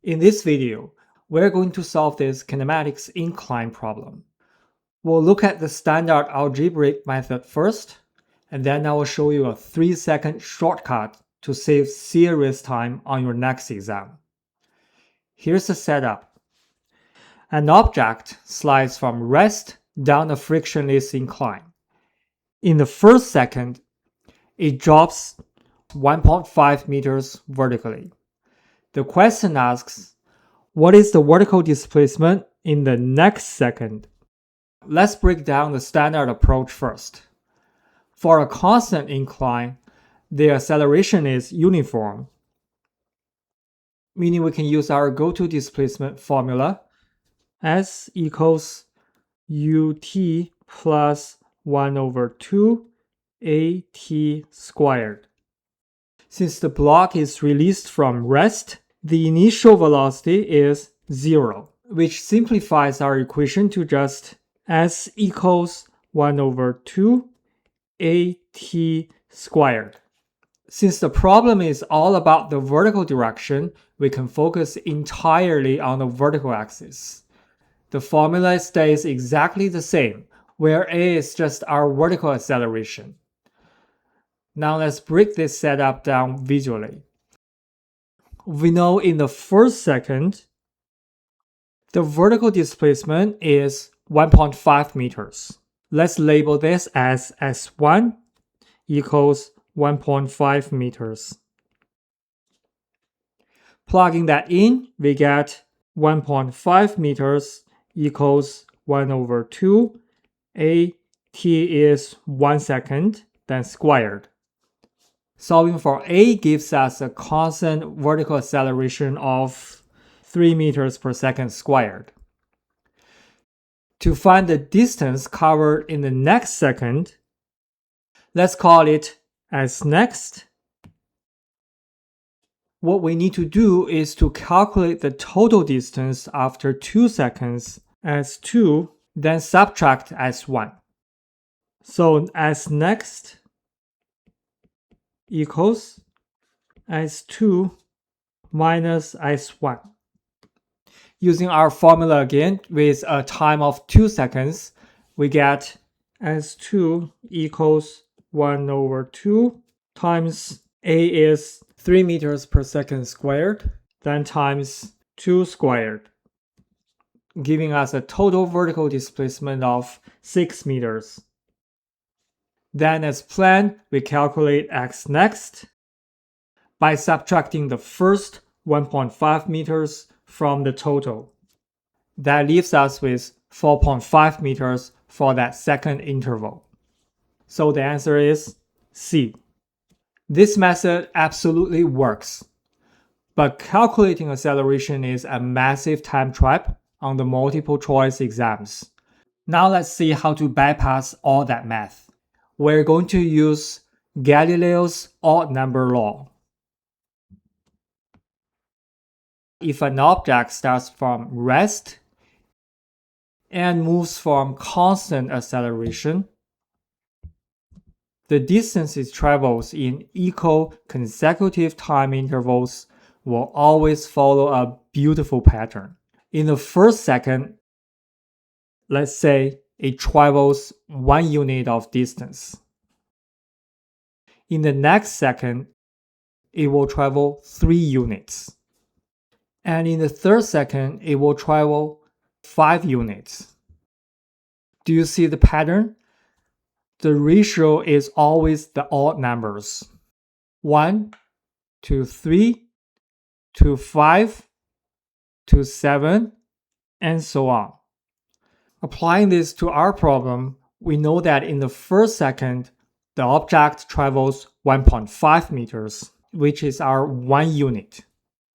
In this video, we're going to solve this kinematics incline problem. We'll look at the standard algebraic method first, and then I will show you a 3-second shortcut to save serious time on your next exam. Here's the setup. An object slides from rest down a frictionless incline. In the first second, it drops 1.5 meters vertically. The question asks, what is the vertical displacement in the next second? Let's break down the standard approach first. For a constant incline, the acceleration is uniform, meaning we can use our go-to displacement formula. S equals ut plus 1 over 2 at squared. Since the block is released from rest, the initial velocity is 0, which simplifies our equation to just S equals 1 over 2 at squared. Since the problem is all about the vertical direction, we can focus entirely on the vertical axis. The formula stays exactly the same, where a is just our vertical acceleration. Now let's break this setup down visually. We know in the first second, the vertical displacement is 1.5 meters. Let's label this as S1 equals 1.5 meters. Plugging that in, we get 1.5 meters equals 1 over 2. At is 1 second, then squared. Solving for a gives us a constant vertical acceleration of 3 meters per second squared. To find the distance covered in the next second, let's call it as next. What we need to do is to calculate the total distance after 2 seconds as 2, then subtract as 1. So as next equals S2 minus S1. Using our formula again with a time of 2 seconds, we get S2 equals 1 over 2 times A is 3 meters per second squared, then times 2 squared, giving us a total vertical displacement of 6 meters. Then as planned, we calculate x next by subtracting the first 1.5 meters from the total. That leaves us with 4.5 meters for that second interval. So the answer is C. This method absolutely works, but calculating acceleration is a massive time trap on the multiple choice exams. Now let's see how to bypass all that math. We're going to use Galileo's odd number law. If an object starts from rest and moves from constant acceleration, the distance it travels in equal consecutive time intervals will always follow a beautiful pattern. In the first second, let's say it travels 1 unit of distance. In the next second, it will travel 3 units. And in the third second, it will travel 5 units. Do you see the pattern? The ratio is always the odd numbers. 1 to 3 to 5 to 7, and so on. Applying this to our problem, we know that in the first second, the object travels 1.5 meters, which is our 1 unit.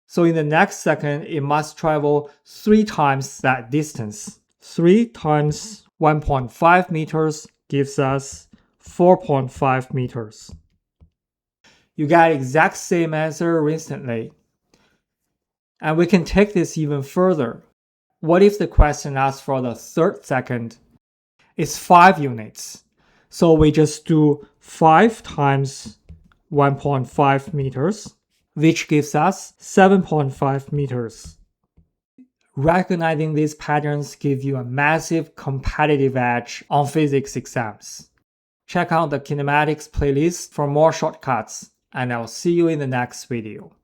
So in the next second, it must travel 3 times that distance. 3 times 1.5 meters gives us 4.5 meters. You got exact same answer instantly. And we can take this even further. What if the question asks for the third second? It's 5 units. So we just do 5 times 1.5 meters. which gives us 7.5 meters. Recognizing these patterns gives you a massive competitive edge on physics exams. Check out the kinematics playlist for more shortcuts, and I'll see you in the next video.